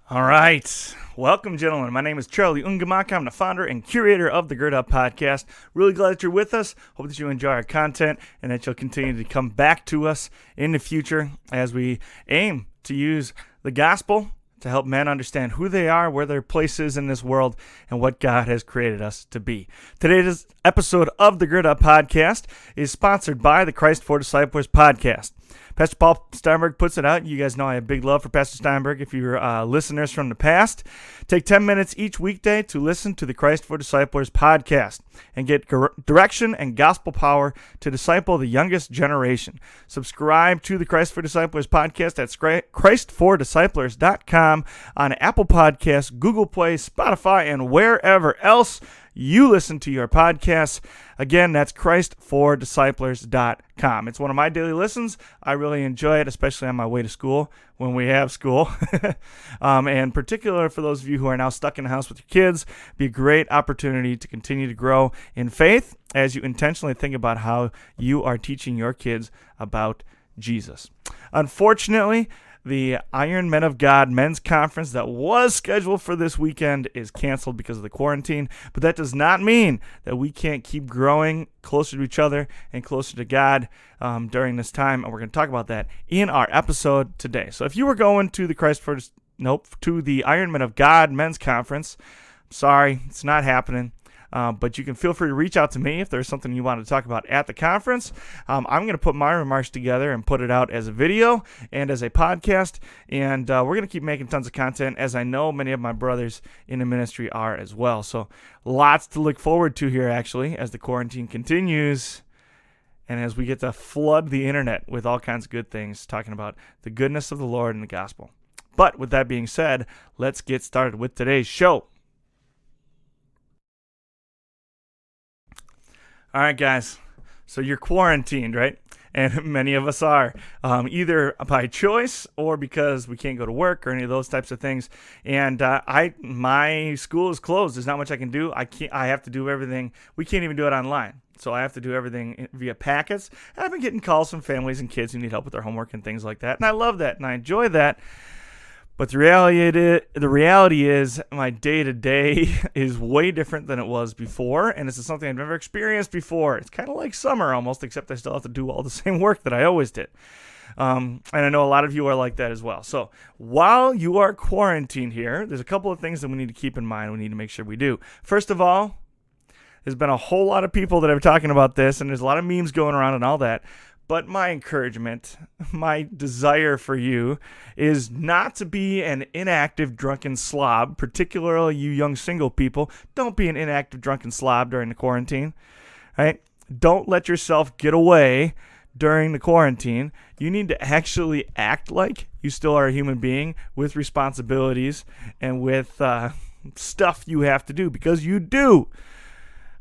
All right. Welcome, gentlemen. My name is Charlie Ungamaka. I'm the founder and curator of the Gird Up Podcast. Really glad that you're with us. Hope that you enjoy our content and that you'll continue to come back to us in the future as we aim to use the gospel to help men understand who they are, where their place is in this world, and what God has created us to be. Today's episode of the Gird Up Podcast is sponsored by the Christ for Disciples podcast. Pastor Paul Steinberg puts it out. You guys know I have big love for Pastor Steinberg. If you're listeners from the past, take 10 minutes each weekday to listen to the Christ for Disciples podcast and get direction and gospel power to disciple the youngest generation. Subscribe to the Christ for Disciples podcast at ChristForDisciplers.com on Apple Podcasts, Google Play, Spotify, and wherever else you listen to your podcasts. Again, that's ChristForDisciplers.com. It's one of my daily listens. I really enjoy it, especially on my way to school when we have school. And particular for those of you who are now stuck in the house with your kids, be a great opportunity to continue to grow in faith as you intentionally think about how you are teaching your kids about Jesus. Unfortunately, the Iron Men of God men's conference that was scheduled for this weekend is canceled because of the quarantine, but that does not mean that we can't keep growing closer to each other and closer to God during this time, and we're going to talk about that in our episode today. So if you were going to to the Iron Men of God men's conference, sorry, it's not happening. But you can feel free to reach out to me if there's something you want to talk about at the conference. I'm going to put my remarks together and put it out as a video and as a podcast. And we're going to keep making tons of content, as I know many of my brothers in the ministry are as well. So lots to look forward to here, actually, as the quarantine continues and as we get to flood the internet with all kinds of good things, talking about the goodness of the Lord and the gospel. But with that being said, let's get started with today's show. All right, guys, so you're quarantined, right? And many of us are, either by choice or because we can't go to work or any of those types of things. And my school is closed. There's not much I can do. I have to do everything. We can't even do it online. So I have to do everything via packets. And I've been getting calls from families and kids who need help with their homework and things like that. And I love that, and I enjoy that. But the reality is my day-to-day is way different than it was before, and this is something I've never experienced before. It's kind of like summer almost, except I still have to do all the same work that I always did. And I know a lot of you are like that as well. So while you are quarantined here, there's a couple of things that we need to keep in mind. We need to make sure we do. First of all, there's been a whole lot of people that are talking about this, and there's a lot of memes going around and all that. But my encouragement, my desire for you is not to be an inactive drunken slob, particularly you young single people. Don't be an inactive drunken slob during the quarantine, right? Don't let yourself get away during the quarantine. You need to actually act like you still are a human being with responsibilities and with stuff you have to do, because you do.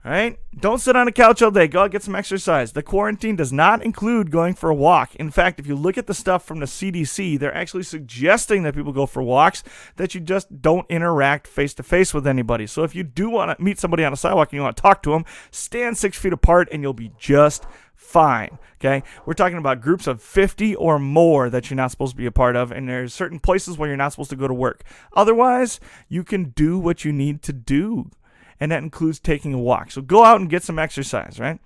All right? Don't sit on the couch all day. Go out and get some exercise. The quarantine does not include going for a walk. In fact, if you look at the stuff from the CDC, they're actually suggesting that people go for walks, that you just don't interact face-to-face with anybody. So if you do want to meet somebody on a sidewalk and you want to talk to them, stand 6 feet apart and you'll be just fine. Okay? We're talking about groups of 50 or more that you're not supposed to be a part of, and there's certain places where you're not supposed to go to work. Otherwise, you can do what you need to do. And that includes taking a walk. So go out and get some exercise, right?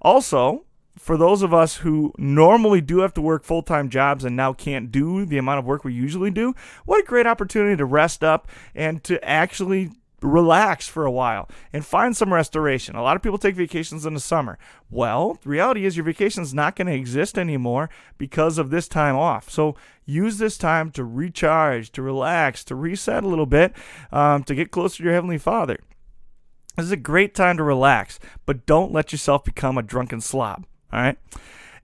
Also, for those of us who normally do have to work full-time jobs and now can't do the amount of work we usually do, what a great opportunity to rest up and to actually relax for a while and find some restoration. A lot of people take vacations in the summer. Well, the reality is your vacation is not going to exist anymore because of this time off. So use this time to recharge, to relax, to reset a little bit, to get closer to your Heavenly Father. This is a great time to relax, but don't let yourself become a drunken slob, all right?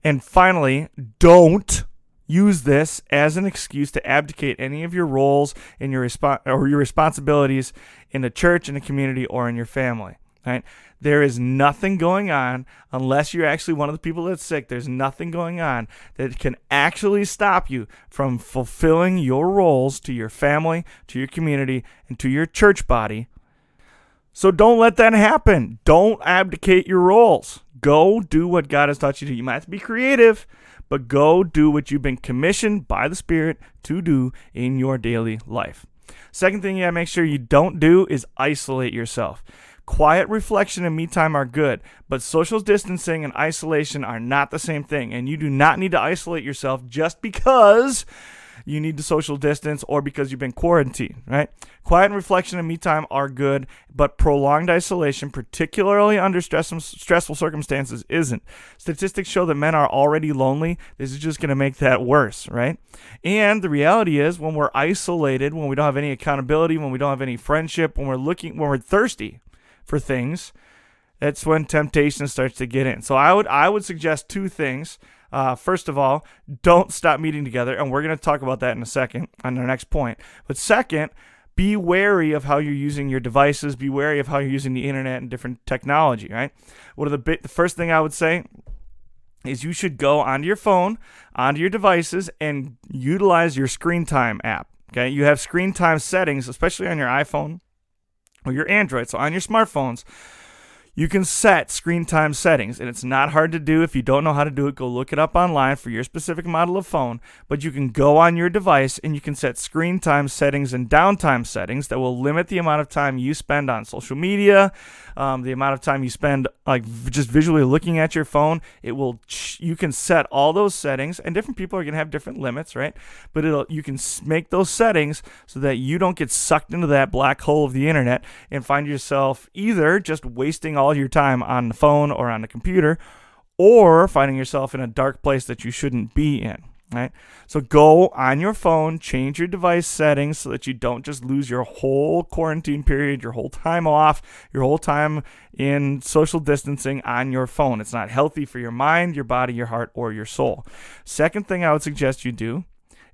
And finally, don't use this as an excuse to abdicate any of your roles in your responsibilities in the church, in the community, or in your family, all right? There is nothing going on, unless you're actually one of the people that's sick, there's nothing going on that can actually stop you from fulfilling your roles to your family, to your community, and to your church body. So don't let that happen. Don't abdicate your roles. Go do what God has taught you to do. You might have to be creative, but go do what you've been commissioned by the Spirit to do in your daily life. Second thing you gotta make sure you don't do is isolate yourself. Quiet reflection and me time are good, but social distancing and isolation are not the same thing. And you do not need to isolate yourself just because you need to social distance or because you've been quarantined, right? Quiet and reflection and me time are good, but prolonged isolation, particularly under stressful circumstances, isn't. Statistics show that men are already lonely. This is just going to make that worse, right? And the reality is, when we're isolated, when we don't have any accountability, when we don't have any friendship, when we're thirsty for things, that's when temptation starts to get in. So I would suggest two things. First of all, don't stop meeting together, and we're going to talk about that in a second on our next point. But second, be wary of how you're using your devices. Be wary of how you're using the internet and different technology, right? The first thing I would say is you should go onto your phone, onto your devices, and utilize your screen time app, okay? You have screen time settings, especially on your iPhone or your Android. So on your smartphones, you can set screen time settings, and it's not hard to do. If you don't know how to do it, go look it up online for your specific model of phone. But you can go on your device and you can set screen time settings and downtime settings that will limit the amount of time you spend on social media, the amount of time you spend just visually looking at your phone. You can set all those settings, and different people are going to have different limits, right? But you can make those settings so that you don't get sucked into that black hole of the internet and find yourself either just wasting all your time on the phone or on the computer, or finding yourself in a dark place that you shouldn't be in, right? So go on your phone, change your device settings so that you don't just lose your whole quarantine period, your whole time off, your whole time in social distancing on your phone. It's not healthy for your mind, your body, your heart, or your soul. Second thing I would suggest you do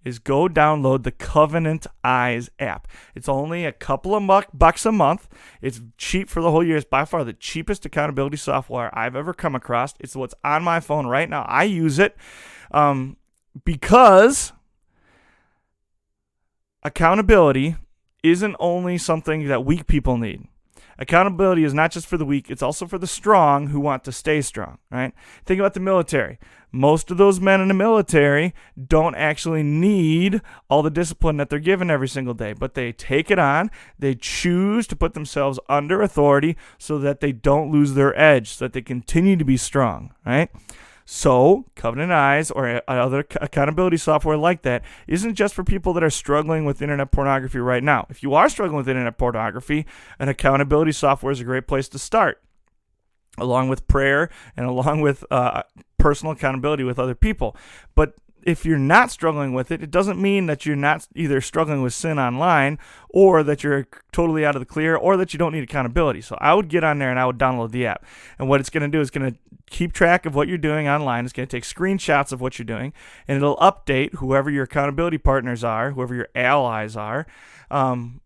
is go download the Covenant Eyes app. It's only a couple of bucks a month. It's cheap for the whole year. It's by far the cheapest accountability software I've ever come across. It's what's on my phone right now. I use it because accountability isn't only something that weak people need. Accountability is not just for the weak, it's also for the strong who want to stay strong, right? Think about the military. Most of those men in the military don't actually need all the discipline that they're given every single day, but they take it on. They choose to put themselves under authority so that they don't lose their edge, so that they continue to be strong, right? So, Covenant Eyes or other accountability software like that isn't just for people that are struggling with internet pornography right now. If you are struggling with internet pornography, an accountability software is a great place to start, along with prayer and along with personal accountability with other people. But if you're not struggling with it, it doesn't mean that you're not either struggling with sin online or that you're totally out of the clear or that you don't need accountability. So I would get on there and I would download the app. And what it's going to do is going to keep track of what you're doing online. It's going to take screenshots of what you're doing, and it'll update whoever your accountability partners are, whoever your allies are,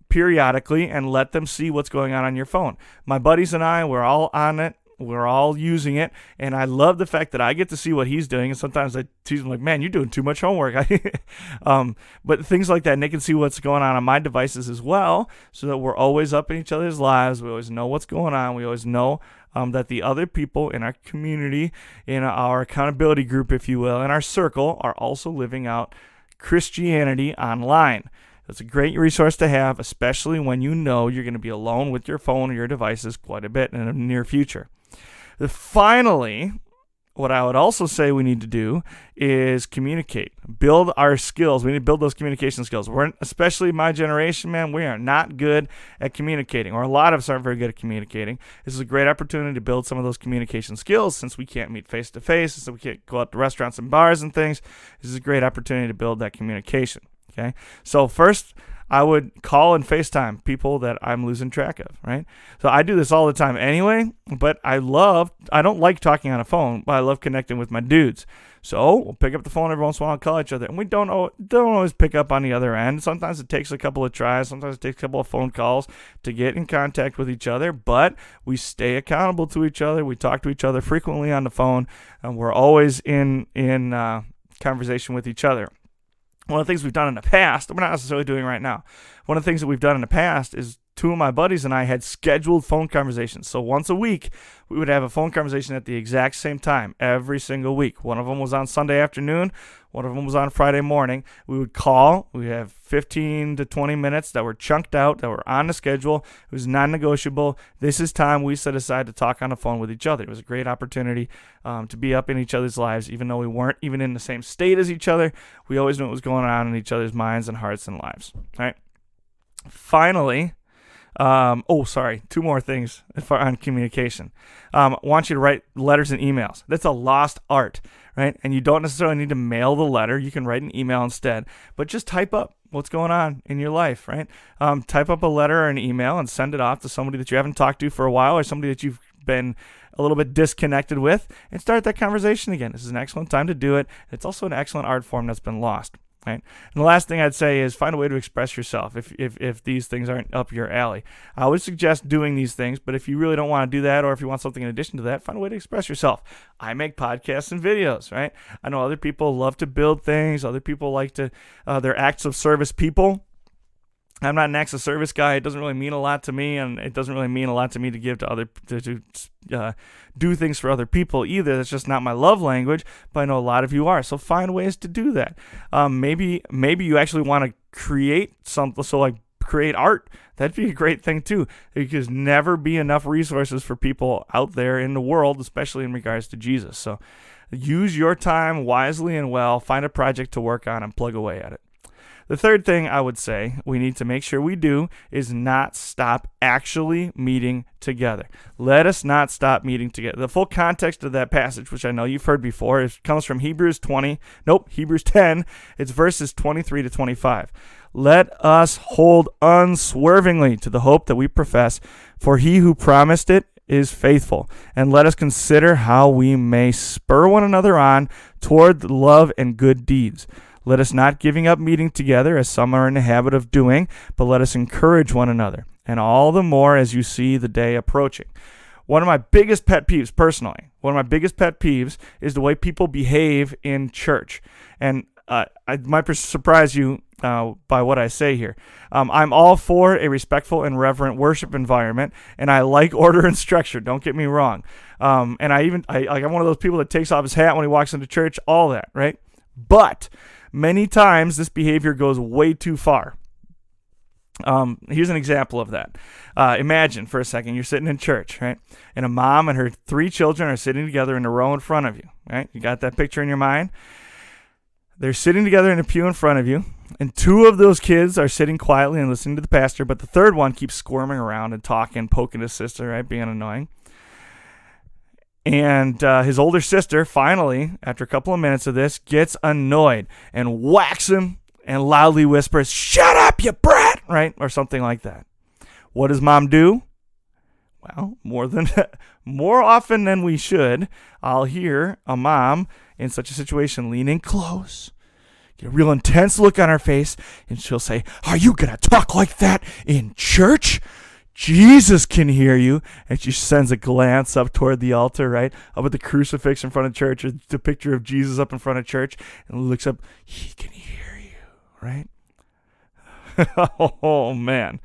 periodically, and let them see what's going on your phone. My buddies and I, we're all on it. We're all using it, and I love the fact that I get to see what he's doing, and sometimes I tease him like, man, you're doing too much homework. But things like that, and they can see what's going on my devices as well, so that we're always up in each other's lives. We always know what's going on. We always know that the other people in our community, in our accountability group, if you will, in our circle, are also living out Christianity online. It's a great resource to have, especially when you know you're going to be alone with your phone or your devices quite a bit in the near future. Finally, what I would also say we need to do is communicate, build our skills. We need to build those communication skills. Especially my generation, man, we are not good at communicating, or a lot of us aren't very good at communicating. This is a great opportunity to build some of those communication skills since we can't meet face to face, so we can't go out to restaurants and bars and things. This is a great opportunity to build that communication. Okay, so first, I would call and FaceTime people that I'm losing track of, right? So I do this all the time anyway, but I don't like talking on a phone, but I love connecting with my dudes. So we'll pick up the phone every once in a while and call each other, and we don't always pick up on the other end. Sometimes it takes a couple of tries, sometimes it takes a couple of phone calls to get in contact with each other, but we stay accountable to each other. We talk to each other frequently on the phone, and we're always in conversation with each other. One of the things we've done in the past, we're not necessarily doing right now, one of the things that we've done in the past is two of my buddies and I had scheduled phone conversations. So once a week, we would have a phone conversation at the exact same time every single week. One of them was on Sunday afternoon. One of them was on Friday morning. We would call. We have 15 to 20 minutes that were chunked out, that were on the schedule. It was non-negotiable. This is time we set aside to talk on the phone with each other. It was a great opportunity to be up in each other's lives, even though we weren't even in the same state as each other. We always knew what was going on in each other's minds and hearts and lives. All right. Finally, two more things on communication. I want you to write letters and emails. That's a lost art, right? And you don't necessarily need to mail the letter. You can write an email instead, but just type up what's going on in your life, right? Type up a letter or an email and send it off to somebody that you haven't talked to for a while, or somebody that you've been a little bit disconnected with, and start that conversation again. This is an excellent time to do it. It's also an excellent art form that's been lost. Right? And the last thing I'd say is find a way to express yourself if these things aren't up your alley. I always suggest doing these things, but if you really don't want to do that, or if you want something in addition to that, find a way to express yourself. I make podcasts and videos, right? I know other people love to build things. Other people like to, they're acts of service people. I'm not an acts of service guy. It doesn't really mean a lot to me, and it doesn't really mean a lot to me to give to other to do things for other people either. That's just not my love language. But I know a lot of you are. So find ways to do that. Maybe you actually want to create something. So like create art. That'd be a great thing too. Because never be enough resources for people out there in the world, especially in regards to Jesus. So use your time wisely and well. Find a project to work on and plug away at it. The third thing I would say we need to make sure we do is not stop actually meeting together. Let us not stop meeting together. The full context of that passage, which I know you've heard before, comes from Hebrews 10. It's verses 23 to 25. Let us hold unswervingly to the hope that we profess, for he who promised it is faithful. And let us consider how we may spur one another on toward love and good deeds. Let us not giving up meeting together, as some are in the habit of doing, but let us encourage one another, and all the more as you see the day approaching. One of my biggest pet peeves, personally, is the way people behave in church. And I might surprise you by what I say here. I'm all for a respectful and reverent worship environment, and I like order and structure. Don't get me wrong. And I'm one of those people that takes off his hat when he walks into church, all that, right? But many times this behavior goes way too far. Here's an example of that. Imagine for a second you're sitting in church, right? And a mom and her 3 children are sitting together in a row in front of you, right? You got that picture in your mind? They're sitting together in a pew in front of you, and 2 of those kids are sitting quietly and listening to the pastor, but the third one keeps squirming around and talking, poking his sister, right? Being annoying. And his older sister, finally, after a couple of minutes of this, gets annoyed and whacks him and loudly whispers, "Shut up, you brat!" Right? Or something like that. What does mom do? Well, more often than we should, I'll hear a mom in such a situation lean in close, get a real intense look on her face, and she'll say, "Are you going to talk like that in church? Jesus can hear you." And she sends a glance up toward the altar, right? Up at the crucifix in front of church, or the picture of Jesus up in front of church, and looks up. He can hear you, right? Oh, man.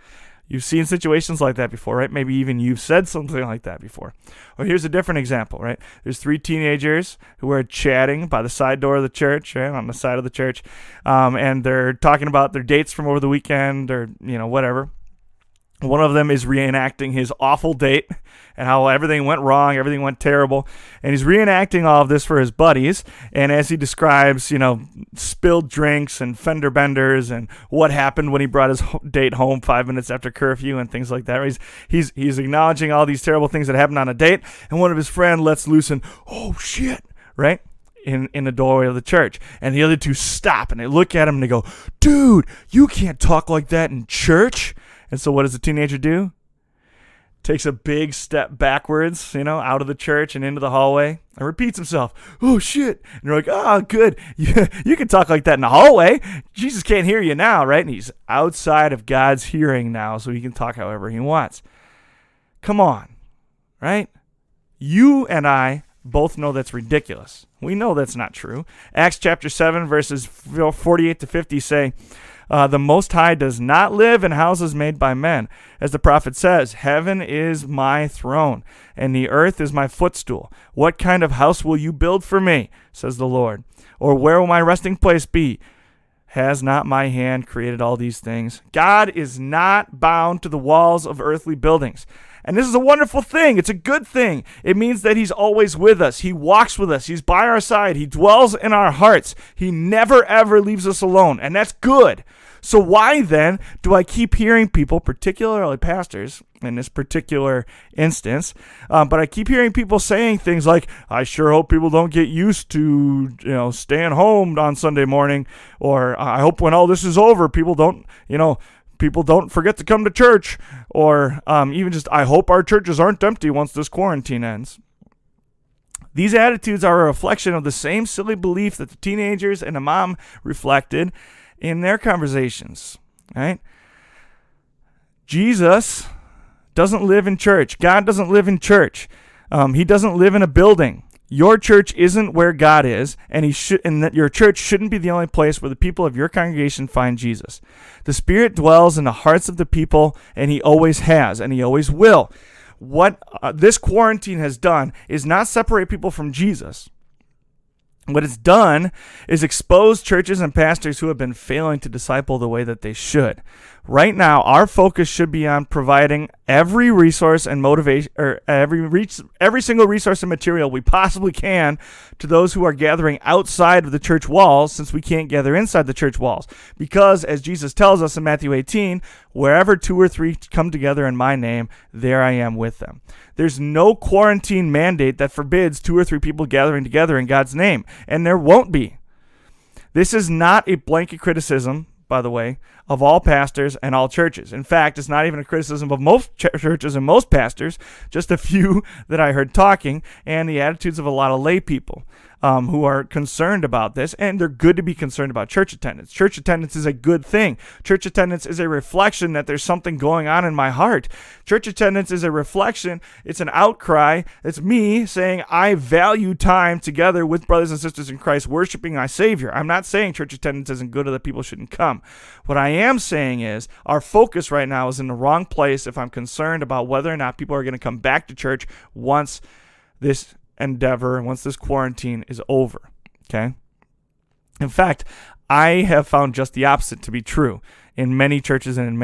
You've seen situations like that before, right? Maybe even you've said something like that before. Or here's a different example, right? There's 3 teenagers who are chatting by the side door of the church, right? On the side of the church. And they're talking about their dates from over the weekend, or, whatever. One of them is reenacting his awful date and how everything went wrong, everything went terrible. And he's reenacting all of this for his buddies. And as he describes, spilled drinks and fender benders and what happened when he brought his date home 5 minutes after curfew and things like that. He's acknowledging all these terrible things that happened on a date. And one of his friends lets loose and, "Oh, shit," right? In the doorway of the church. And the other 2 stop and they look at him and they go, "Dude, you can't talk like that in church." And so what does the teenager do? Takes a big step backwards, out of the church and into the hallway, and repeats himself, "Oh, shit." And they're like, "Oh, good. You can talk like that in the hallway. Jesus can't hear you now," right? And he's outside of God's hearing now, so he can talk however he wants. Come on, right? You and I both know that's ridiculous. We know that's not true. Acts chapter 7, verses 48 to 50 say, The Most High does not live in houses made by men. As the prophet says, heaven is my throne, and the earth is my footstool. What kind of house will you build for me, says the Lord? Or where will my resting place be? Has not my hand created all these things? God is not bound to the walls of earthly buildings. And this is a wonderful thing. It's a good thing. It means that he's always with us. He walks with us. He's by our side. He dwells in our hearts. He never, ever leaves us alone. And that's good. So why then do I keep hearing people, particularly pastors in this particular instance, but I keep hearing people saying things like, I sure hope people don't get used to, staying home on Sunday morning, or I hope when all this is over, people don't forget to come to church, or even just, I hope our churches aren't empty once this quarantine ends. These attitudes are a reflection of the same silly belief that the teenagers and Imam reflected in their conversations, right? Jesus doesn't live in church. God doesn't live in church. He doesn't live in a building. Your church isn't where God is, and that your church shouldn't be the only place where the people of your congregation find Jesus. The Spirit dwells in the hearts of the people, and he always has, and he always will. What this quarantine has done is not separate people from Jesus. What it's done is expose churches and pastors who have been failing to disciple the way that they should. Right now, our focus should be on providing every resource and motivation, or every single resource and material we possibly can to those who are gathering outside of the church walls, since we can't gather inside the church walls. Because, as Jesus tells us in Matthew 18, wherever 2 or 3 come together in my name, there I am with them. There's no quarantine mandate that forbids 2 or 3 people gathering together in God's name, and there won't be. This is not a blanket criticism, by the way, of all pastors and all churches. In fact, it's not even a criticism of most churches and most pastors, just a few that I heard talking, and the attitudes of a lot of lay people who are concerned about this, and they're good to be concerned about church attendance. Church attendance is a good thing. Church attendance is a reflection that there's something going on in my heart. Church attendance is a reflection. It's an outcry. It's me saying I value time together with brothers and sisters in Christ, worshiping my Savior. I'm not saying church attendance isn't good or that people shouldn't come. What I am saying is our focus right now is in the wrong place if I'm concerned about whether or not people are going to come back to church once this quarantine is over, okay? In fact, I have found just the opposite to be true in many churches and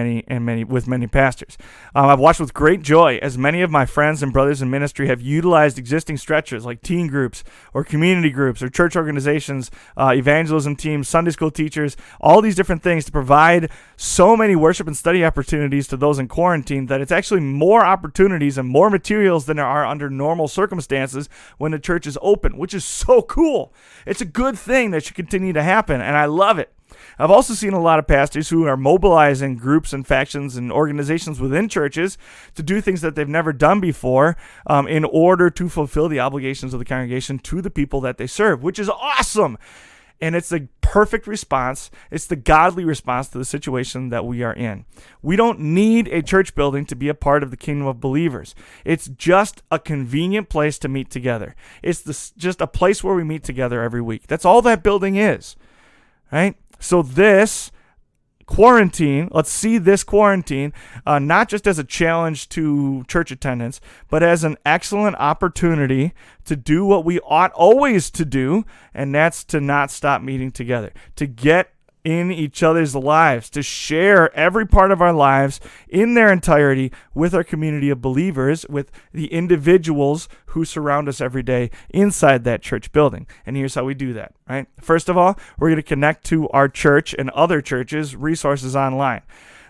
with many pastors. I've watched with great joy as many of my friends and brothers in ministry have utilized existing stretchers like teen groups or community groups or church organizations, evangelism teams, Sunday school teachers, all these different things to provide so many worship and study opportunities to those in quarantine that it's actually more opportunities and more materials than there are under normal circumstances when the church is open, which is so cool. It's a good thing that should continue to happen, and I love it. I've also seen a lot of pastors who are mobilizing groups and factions and organizations within churches to do things that they've never done before in order to fulfill the obligations of the congregation to the people that they serve, which is awesome. And it's the perfect response. It's the godly response to the situation that we are in. We don't need a church building to be a part of the kingdom of believers. It's just a convenient place to meet together. It's just a place where we meet together every week. That's all that building is, right? So this quarantine, let's see this quarantine not just as a challenge to church attendance, but as an excellent opportunity to do what we ought always to do, and that's to not stop meeting together, to get in each other's lives, to share every part of our lives in their entirety with our community of believers, with the individuals who surround us every day inside that church building. And here's how we do that, right? First of all, we're going to connect to our church and other churches' resources online.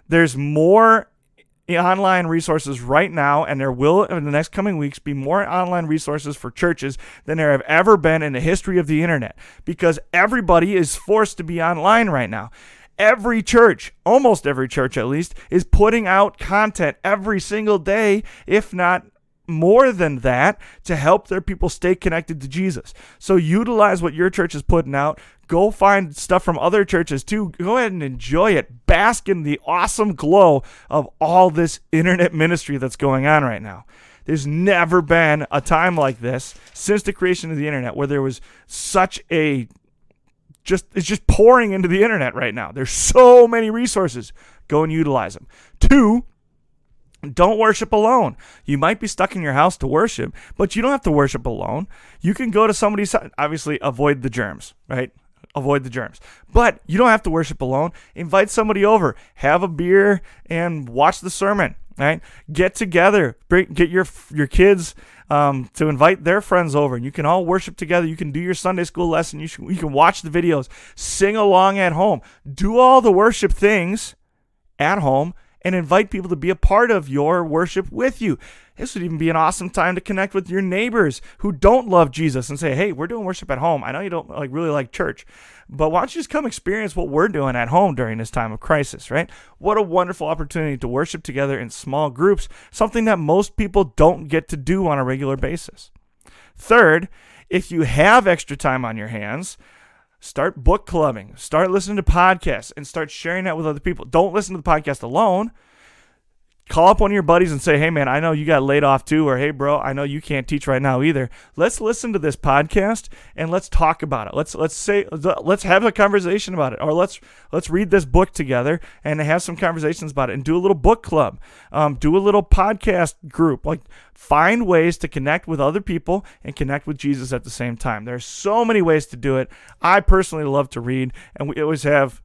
There's more online resources right now, and there will in the next coming weeks be more online resources for churches than there have ever been in the history of the internet, because everybody is forced to be online right now. Every church, almost every church at least, is putting out content every single day, if not more than that, to help their people stay connected to Jesus. So utilize what your church is putting out. Go find stuff from other churches too. Go ahead and enjoy it. Bask in the awesome glow of all this internet ministry that's going on right now. There's never been a time like this since the creation of the internet where there was such a it's just pouring into the internet right now. There's so many resources. Go and utilize them. 2, don't worship alone. You might be stuck in your house to worship, but you don't have to worship alone. You can go to somebody's house. Obviously, avoid the germs, right? Avoid the germs. But you don't have to worship alone. Invite somebody over. Have a beer and watch the sermon, right? Get together. Get your kids to invite their friends over, and you can all worship together. You can do your Sunday school lesson. You can watch the videos. Sing along at home. Do all the worship things at home and invite people to be a part of your worship with you. This would even be an awesome time to connect with your neighbors who don't love Jesus and say, hey, we're doing worship at home. I know you don't really like church, but why don't you just come experience what we're doing at home during this time of crisis, right? What a wonderful opportunity to worship together in small groups, something that most people don't get to do on a regular basis. 3rd, if you have extra time on your hands, start book clubbing, start listening to podcasts, and start sharing that with other people. Don't listen to the podcast alone. Call up one of your buddies and say, hey, man, I know you got laid off too, or hey, bro, I know you can't teach right now either. Let's listen to this podcast and let's talk about it. Let's have a conversation about it, or let's read this book together and have some conversations about it and do a little book club, do a little podcast group. Like, find ways to connect with other people and connect with Jesus at the same time. There's so many ways to do it. I personally love to read, and we always have.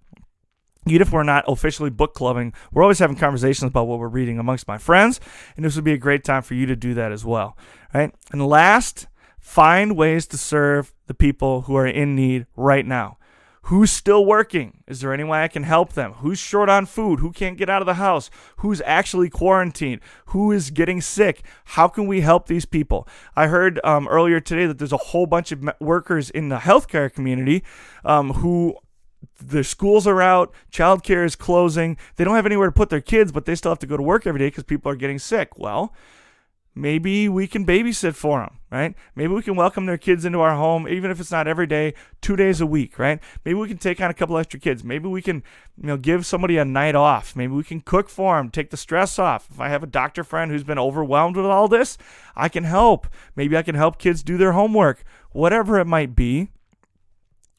Even if we're not officially book clubbing, we're always having conversations about what we're reading amongst my friends, and this would be a great time for you to do that as well, right? And last, find ways to serve the people who are in need right now. Who's still working? Is there any way I can help them? Who's short on food? Who can't get out of the house? Who's actually quarantined? Who is getting sick? How can we help these people? I heard earlier today that there's a whole bunch of workers in the healthcare community who their schools are out, childcare is closing, they don't have anywhere to put their kids, but they still have to go to work every day because people are getting sick. Well, maybe we can babysit for them, right? Maybe we can welcome their kids into our home, even if it's not every day, 2 days a week, right? Maybe we can take on a couple extra kids. Maybe we can, give somebody a night off. Maybe we can cook for them, take the stress off. If I have a doctor friend who's been overwhelmed with all this, I can help. Maybe I can help kids do their homework. Whatever it might be,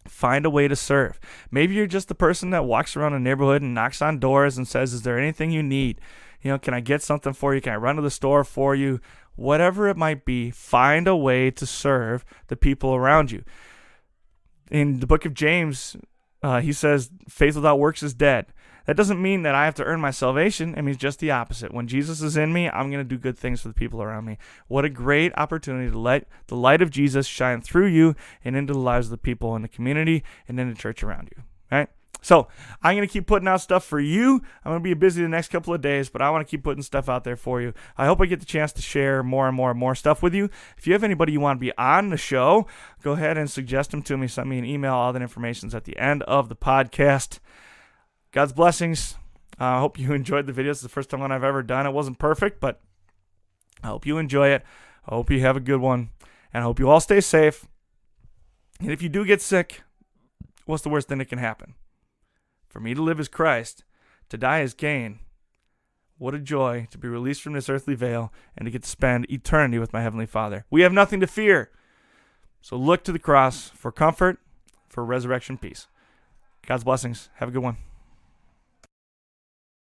find a way to serve. Maybe you're just the person that walks around a neighborhood and knocks on doors and says, is there anything you need? Can I get something for you? Can I run to the store for you? Whatever it might be, find a way to serve the people around you. In the book of James, he says, faith without works is dead. That doesn't mean that I have to earn my salvation. It means just the opposite. When Jesus is in me, I'm going to do good things for the people around me. What a great opportunity to let the light of Jesus shine through you and into the lives of the people in the community and in the church around you. Right? So I'm going to keep putting out stuff for you. I'm going to be busy the next couple of days, but I want to keep putting stuff out there for you. I hope I get the chance to share more and more and more stuff with you. If you have anybody you want to be on the show, go ahead and suggest them to me. Send me an email. All that information is at the end of the podcast. God's blessings. I hope you enjoyed the video. It's the first one I've ever done. It wasn't perfect, but I hope you enjoy it. I hope you have a good one. And I hope you all stay safe. And if you do get sick, what's the worst thing that can happen? For me to live is Christ, to die is gain. What a joy to be released from this earthly veil and to get to spend eternity with my Heavenly Father. We have nothing to fear. So look to the cross for comfort, for resurrection peace. God's blessings. Have a good one.